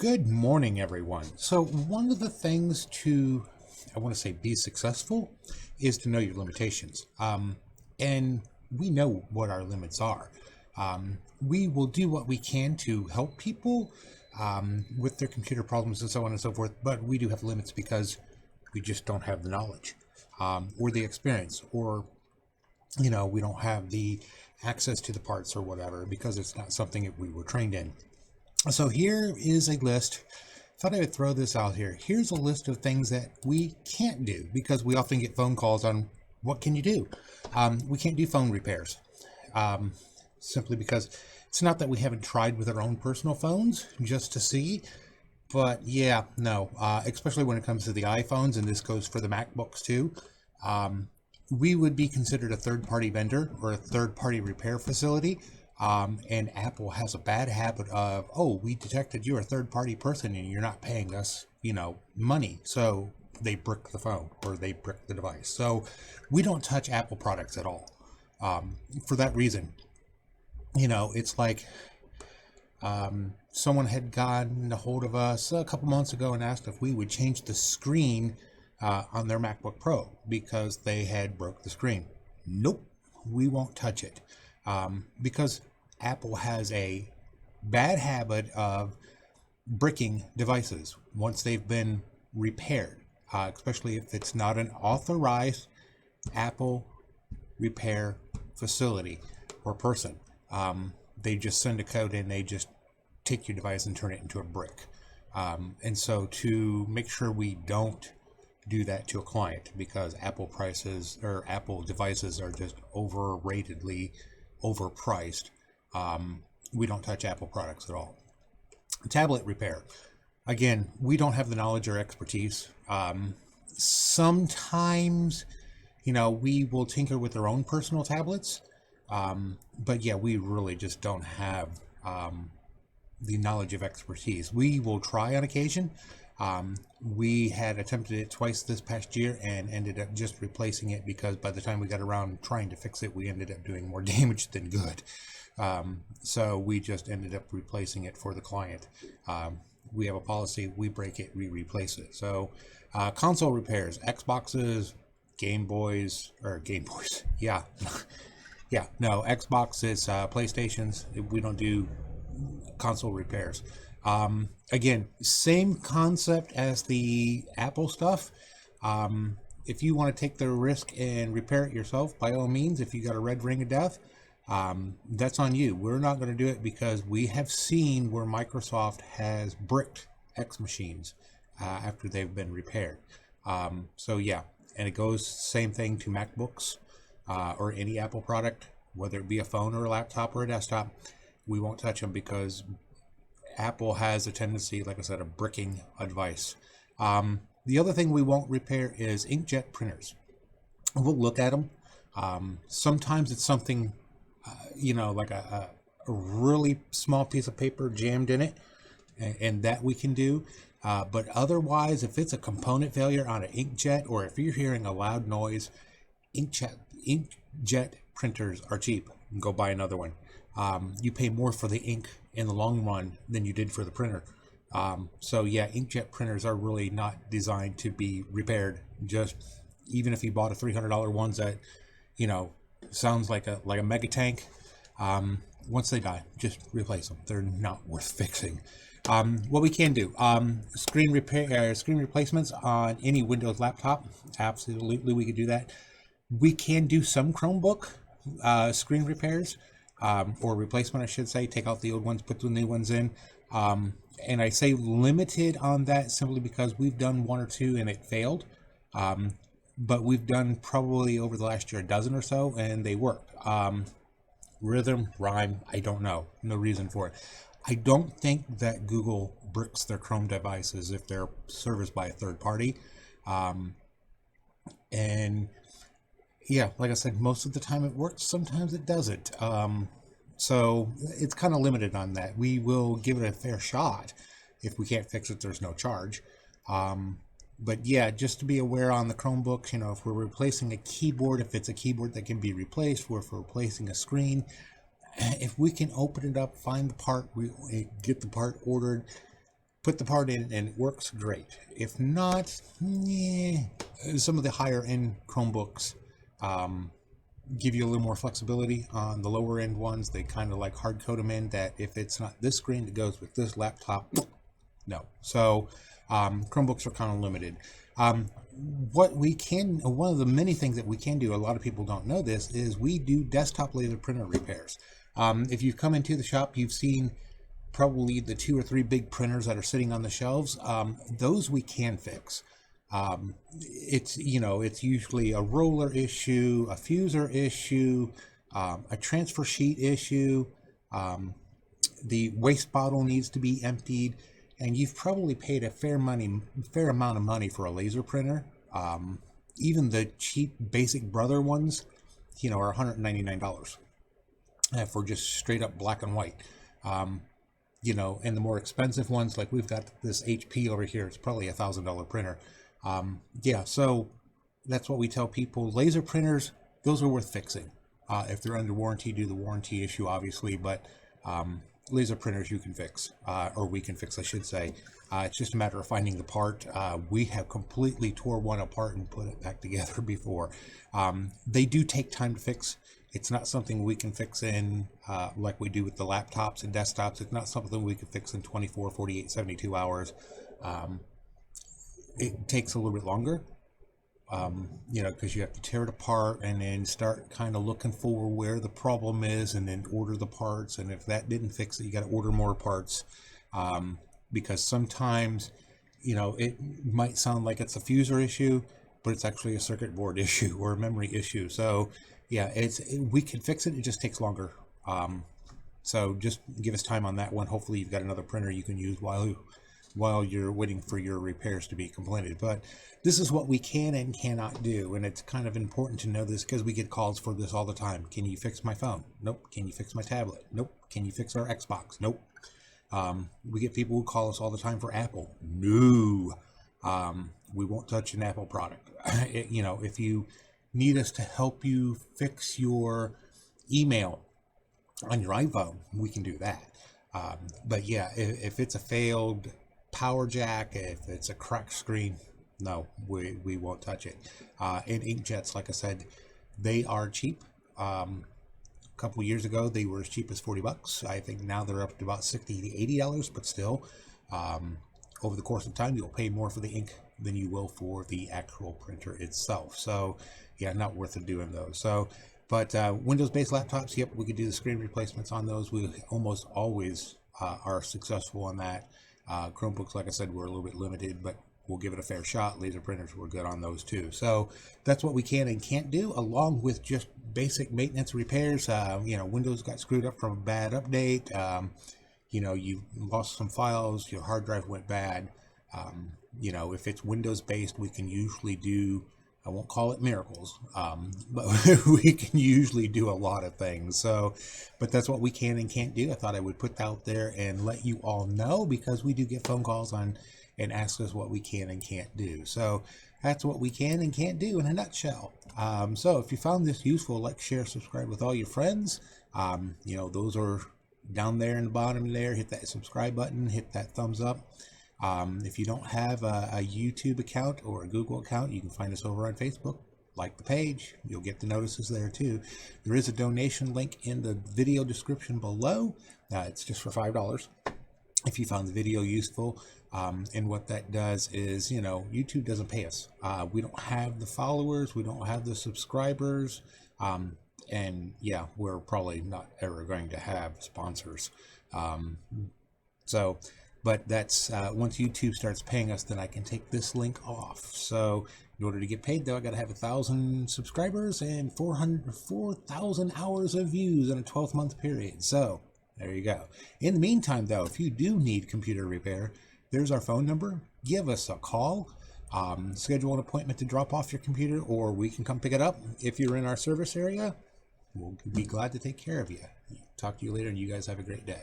Good morning, everyone. So one of the things to, I want to say, be successful is to know your limitations. And we know what our limits are. We will do what we can to help people with their computer problems and so on and so forth, but we do have limits because we just don't have the knowledge or the experience, or we don't have the access to the parts or whatever, because it's not something that we were trained in. So here is a list. Thought I would throw this out here. Here's a list of things that we can't do, because we often get phone calls on what can you do. We can't do phone repairs, simply because it's not that we haven't tried with our own personal phones just to see, but yeah, no, especially when it comes to the iPhones, and this goes for the MacBooks too. We would be considered a third-party vendor or a third-party repair facility. And Apple has a bad habit of, oh, we detected you're a third-party person and you're not paying us, money. So they brick the phone or they brick the device. So we don't touch Apple products at all. For that reason, it's like someone had gotten a hold of us a couple months ago and asked if we would change the screen on their MacBook Pro because they had broke the screen. Nope, we won't touch it. Because Apple has a bad habit of bricking devices once they've been repaired, especially if it's not an authorized Apple repair facility or person. They just send a code in, they just take your device and turn it into a brick. And so to make sure we don't do that to a client, because Apple prices or Apple devices are just overratedly overpriced, we don't touch Apple products at all. Tablet repair. Again, we don't have the knowledge or expertise. Sometimes, we will tinker with our own personal tablets. But yeah, we really just don't have the knowledge of expertise. We will try on occasion. We had attempted it twice this past year and ended up just replacing it, because by the time we got around trying to fix it, we ended up doing more damage than good. So we just ended up replacing it for the client. We have a policy: we break it, we replace it. So console repairs, Xboxes, Game Boys, yeah. Yeah, no, Xboxes, PlayStations, we don't do console repairs. Again, same concept as the Apple stuff. If you want to take the risk and repair it yourself, by all means. If you got a red ring of death, that's on you. We're not going to do it, because we have seen where Microsoft has bricked X machines after they've been repaired. So yeah, and it goes same thing to MacBooks or any Apple product, whether it be a phone or a laptop or a desktop. We won't touch them, because Apple has a tendency, like I said, of bricking a device. The other thing we won't repair is inkjet printers. We'll look at them. Sometimes it's something, like a really small piece of paper jammed in it, and that we can do. But otherwise, if it's a component failure on an inkjet, or if you're hearing a loud noise, inkjet printers are cheap. Go buy another one. You pay more for the ink in the long run than you did for the printer. So yeah, inkjet printers are really not designed to be repaired. Just even if you bought a $300 ones that, sounds like a mega tank, once they die, just replace them. They're not worth fixing. What we can do, screen replacements on any Windows laptop. Absolutely, we could do that. We can do some Chromebook screen repairs. Or replacement, I should say. Take out the old ones, put the new ones in. And I say limited on that simply because we've done one or two and it failed. But we've done probably over the last year a dozen or so, and they worked. Rhythm, rhyme, I don't know. No reason for it. I don't think that Google bricks their Chrome devices if they're serviced by a third party. And yeah, like I said, most of the time it works. Sometimes it doesn't. So it's kind of limited on that. We will give it a fair shot. If we can't fix it, there's no charge. But yeah, just to be aware on the Chromebooks, if we're replacing a keyboard, if it's a keyboard that can be replaced, or if we're replacing a screen, if we can open it up, find the part, we get the part ordered, put the part in and it works, great. If not, yeah, some of the higher end Chromebooks give you a little more flexibility. On the lower end ones, they kind of like hard code them in that if it's not this screen that goes with this laptop, no. So Chromebooks are kind of limited. What we can, one of the many things that we can do, a lot of people don't know this, is we do desktop laser printer repairs. If you've come into the shop, you've seen probably the 2 or 3 big printers that are sitting on the shelves. Those we can fix. It's usually a roller issue, a fuser issue, a transfer sheet issue. The waste bottle needs to be emptied, and you've probably paid a fair amount of money for a laser printer. Even the cheap basic brother ones, are $199 for just straight up black and white. And the more expensive ones, like we've got this HP over here, it's probably $1,000 printer. So that's what we tell people. Laser printers, those are worth fixing. If they're under warranty, do the warranty issue, obviously, but laser printers you can fix, or we can fix, I should say. It's just a matter of finding the part. We have completely tore one apart and put it back together before. They do take time to fix. It's not something we can fix in like we do with the laptops and desktops. It's not something we can fix in 24, 48, 72 hours. It takes a little bit longer, because you have to tear it apart and then start kind of looking for where the problem is and then order the parts. And if that didn't fix it, you got to order more parts, because sometimes, it might sound like it's a fuser issue, but it's actually a circuit board issue or a memory issue. So yeah, we can fix it. It just takes longer. So just give us time on that one. Hopefully you've got another printer you can use while you're waiting for your repairs to be completed. But this is what we can and cannot do, and it's kind of important to know this because we get calls for this all the time. Can you fix my phone? Nope. Can you fix my tablet? Nope. Can you fix our Xbox? Nope. We get people who call us all the time for Apple. No. We won't touch an Apple product. If you need us to help you fix your email on your iPhone, we can do that. But yeah, if it's a failed power jack, if it's a cracked screen, no, we won't touch it. And inkjets, like I said, they are cheap. A couple years ago, they were as cheap as $40. I think now they're up to about $60 to $80, but still, over the course of time, you'll pay more for the ink than you will for the actual printer itself. So yeah, not worth it doing those. So, but Windows-based laptops, yep, we could do the screen replacements on those. We almost always are successful on that. Chromebooks, like I said, we're a little bit limited, but we'll give it a fair shot. Laser printers, we're good on those too. So that's what we can and can't do, along with just basic maintenance repairs. Windows got screwed up from a bad update. You lost some files, your hard drive went bad. If it's Windows-based, we can usually do, I won't call it miracles, but we can usually do a lot of things. So, but that's what we can and can't do. I thought I would put that out there and let you all know, because we do get phone calls on and ask us what we can and can't do. So that's what we can and can't do in a nutshell. So if you found this useful, like, share, subscribe with all your friends. Those are down there in the bottom there. Hit that subscribe button, hit that thumbs up. If you don't have a YouTube account or a Google account, you can find us over on Facebook. Like the page, you'll get the notices there too. There is a donation link in the video description below. It's just for $5 if you found the video useful. And what that does is, YouTube doesn't pay us. We don't have the followers, we don't have the subscribers, and yeah, we're probably not ever going to have sponsors. But that's once YouTube starts paying us, then I can take this link off. So in order to get paid, though, I got to have 1,000 subscribers and 4,000 hours of views in a 12-month period. So there you go. In the meantime, though, if you do need computer repair, there's our phone number. Give us a call. Schedule an appointment to drop off your computer, or we can come pick it up. If you're in our service area, we'll be glad to take care of you. Talk to you later, and you guys have a great day.